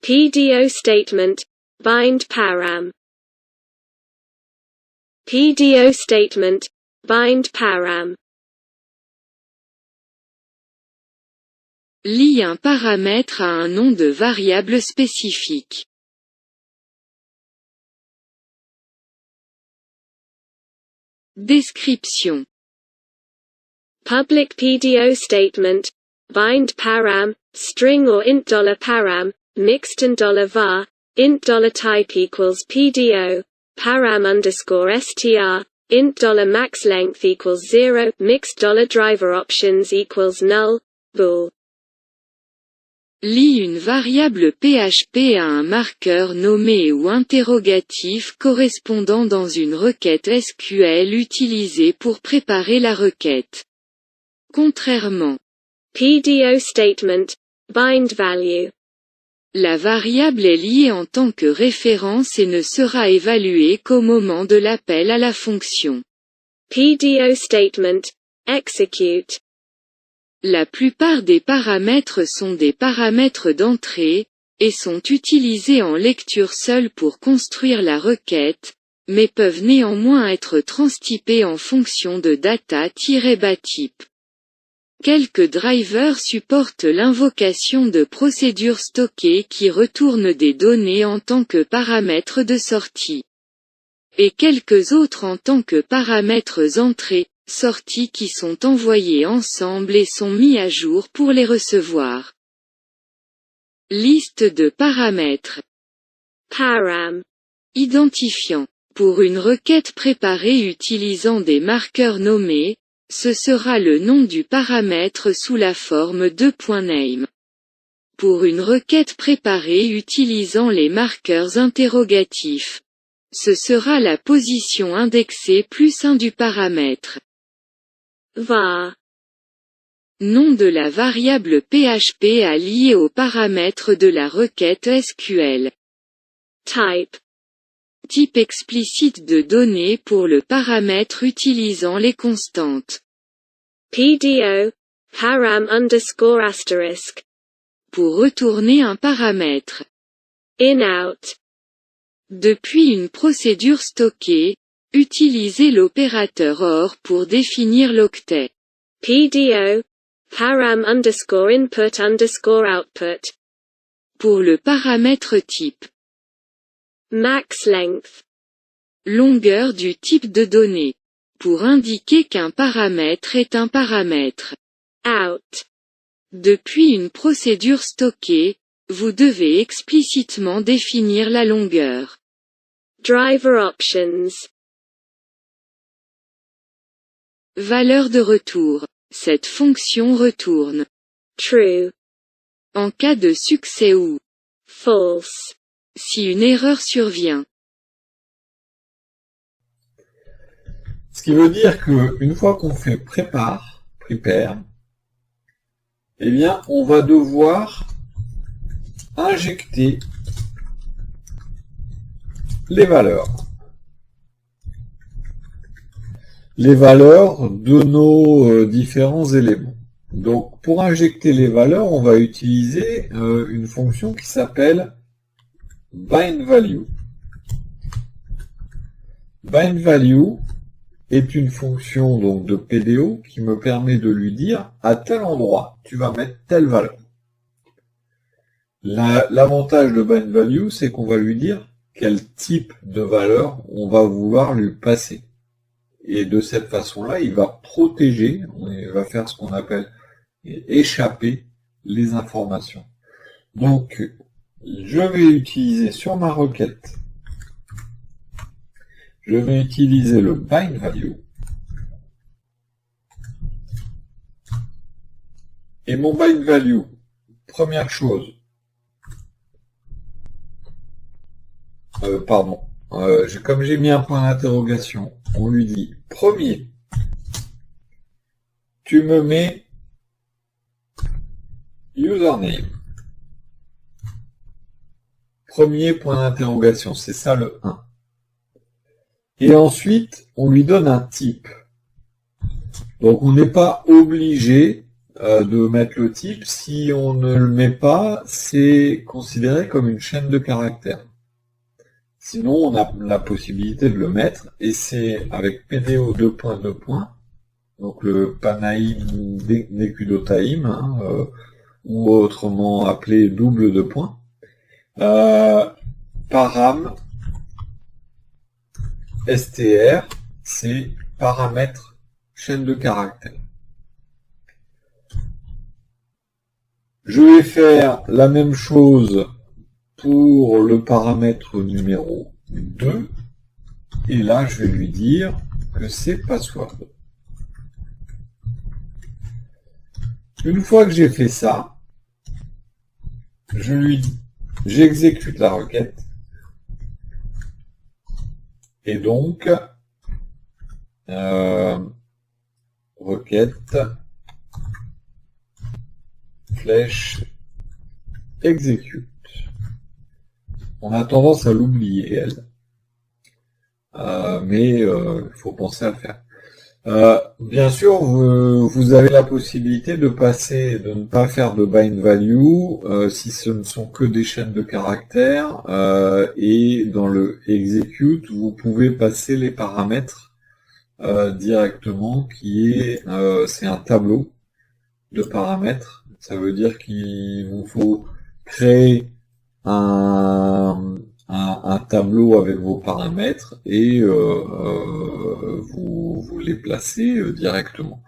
PDO statement, bind param. PDO statement, bind param. Lie un paramètre à un nom de variable spécifique. Description. Public PDO statement, bind param, string or int $param, mixed and $var, int $type equals PDO, param _str, int $max length equals 0, mixed $driver options equals null, bool. Lie une variable PHP à un marqueur nommé ou interrogatif correspondant dans une requête SQL utilisée pour préparer la requête. Contrairement. PDO statement, bind value. La variable est liée en tant que référence et ne sera évaluée qu'au moment de l'appel à la fonction. PDO statement, execute. La plupart des paramètres sont des paramètres d'entrée, et sont utilisés en lecture seule pour construire la requête, mais peuvent néanmoins être transtypés en fonction de data-type. Quelques drivers supportent l'invocation de procédures stockées qui retournent des données en tant que paramètres de sortie. Et quelques autres en tant que paramètres entrée-sortie qui sont envoyés ensemble et sont mis à jour pour les recevoir. Liste de paramètres. Param. Identifiant. Pour une requête préparée utilisant des marqueurs nommés, ce sera le nom du paramètre sous la forme de.name. Pour une requête préparée utilisant les marqueurs interrogatifs, ce sera la position indexée plus 1 du paramètre. Var. Nom de la variable PHP à lier au paramètre de la requête SQL. Type. Type explicite de données pour le paramètre utilisant les constantes. PDO, param _**. Pour retourner un paramètre. In-out. Depuis une procédure stockée, utilisez l'opérateur OR pour définir l'octet. PDO, param _input_output. Pour le paramètre type. Max length. Longueur du type de données. Pour indiquer qu'un paramètre est un paramètre. Out. Depuis une procédure stockée, vous devez explicitement définir la longueur. Driver options. Valeur de retour. Cette fonction retourne True. en cas de succès ou False. si une erreur survient. Ce qui veut dire que une fois qu'on fait prepare, eh bien, on va devoir injecter les valeurs. Les valeurs de nos différents éléments. Donc, pour injecter les valeurs, on va utiliser une fonction qui s'appelle bindValue. BindValue est une fonction donc de PDO qui me permet de lui dire à tel endroit, tu vas mettre telle valeur. L'avantage de bindValue, c'est qu'on va lui dire quel type de valeur on va vouloir lui passer. Et de cette façon-là, il va protéger, il va faire ce qu'on appelle échapper les informations. Donc, je vais utiliser sur ma requête, je vais utiliser le bindValue. Et mon bindValue, première chose, comme j'ai mis un point d'interrogation, on lui dit, premier, tu me mets username. Premier point d'interrogation, c'est ça le 1. Et ensuite, on lui donne un type. Donc on n'est pas obligé de mettre le type. Si on ne le met pas, c'est considéré comme une chaîne de caractères. Sinon, on a la possibilité de le mettre, et c'est avec PDO 2.2. Donc le Panaim Nekudotaim, ou autrement appelé double de points. Param str, c'est paramètre chaîne de caractères. Je vais faire la même chose pour le paramètre numéro 2, et là je vais lui dire que c'est password. Une fois que j'ai fait ça, j'exécute la requête, et donc requête flèche execute. On a tendance à l'oublier, elle, mais il faut penser à le faire. Bien sûr, vous avez la possibilité de ne pas faire de bind value si ce ne sont que des chaînes de caractères, et dans le execute, vous pouvez passer les paramètres directement, c'est un tableau de paramètres. Ça veut dire qu'il vous faut créer un tableau avec vos paramètres, et vous les placez directement.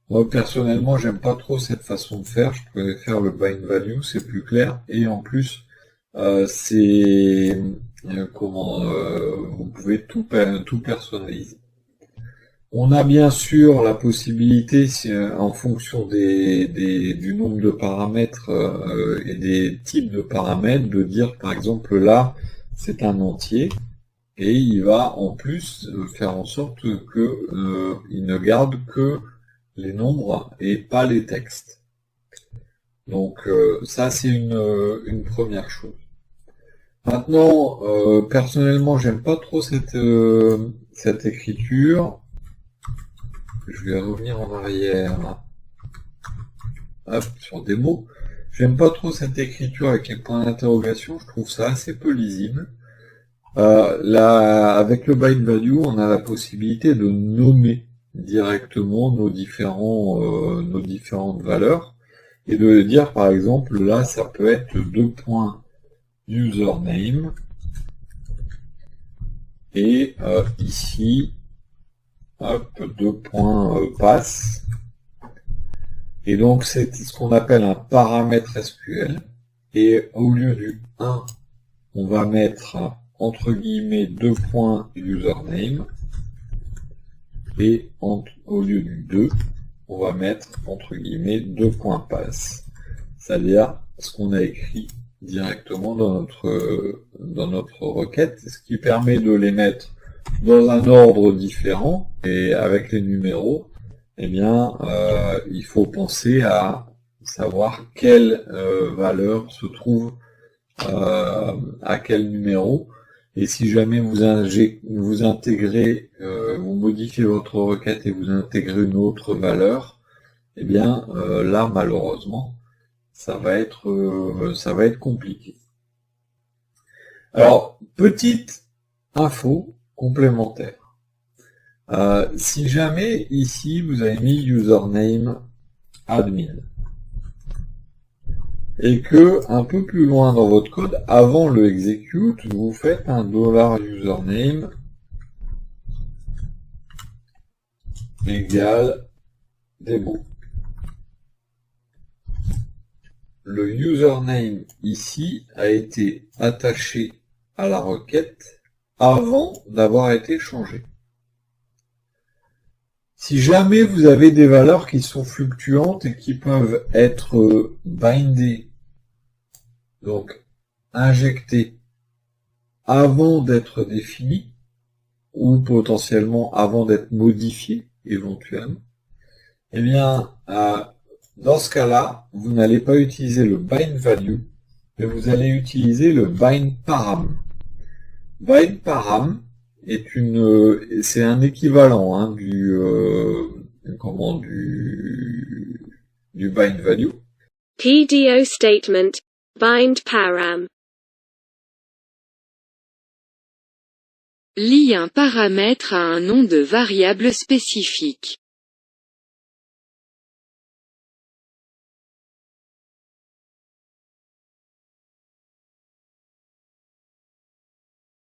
Moi personnellement, j'aime pas trop cette façon de faire. Je préfère le bind value, c'est plus clair, et en plus vous pouvez tout personnaliser. On a bien sûr la possibilité, en fonction du nombre de paramètres et des types de paramètres, de dire par exemple là c'est un entier, et il va en plus faire en sorte que il ne garde que les nombres et pas les textes. Donc ça c'est une première chose. Maintenant, personnellement j'aime pas trop cette écriture. Je vais revenir en arrière, hop, sur des mots. J'aime pas trop cette écriture avec les points d'interrogation, je trouve ça assez peu lisible. Là, avec le bind value, on a la possibilité de nommer directement nos différentes valeurs, et de dire par exemple, là ça peut être 2.username, et ici, hop, 2.pass, et donc c'est ce qu'on appelle un paramètre SQL, et au lieu du 1, on va mettre entre guillemets 2.username, et au lieu du 2, on va mettre entre guillemets 2.pass, c'est-à-dire ce qu'on a écrit directement dans notre requête, ce qui permet de les mettre dans un ordre différent, et avec les numéros, eh bien, il faut penser à savoir quelle valeur se trouve à quel numéro, et si jamais vous intégrez, vous modifiez votre requête et vous intégrez une autre valeur, eh bien, là, malheureusement, ça va être compliqué. Alors, petite info complémentaire. Si jamais ici vous avez mis username admin, et que un peu plus loin dans votre code, avant le execute, vous faites un $username égale demo. Le username ici a été attaché à la requête avant d'avoir été changé. Si jamais vous avez des valeurs qui sont fluctuantes et qui peuvent être bindées, donc injectées avant d'être définies, ou potentiellement avant d'être modifiées éventuellement, eh bien, dans ce cas-là, vous n'allez pas utiliser le bind value, mais vous allez utiliser le bind param. Bind param c'est un équivalent du du bind value. PDO statement, bind param. Lie un paramètre à un nom de variable spécifique.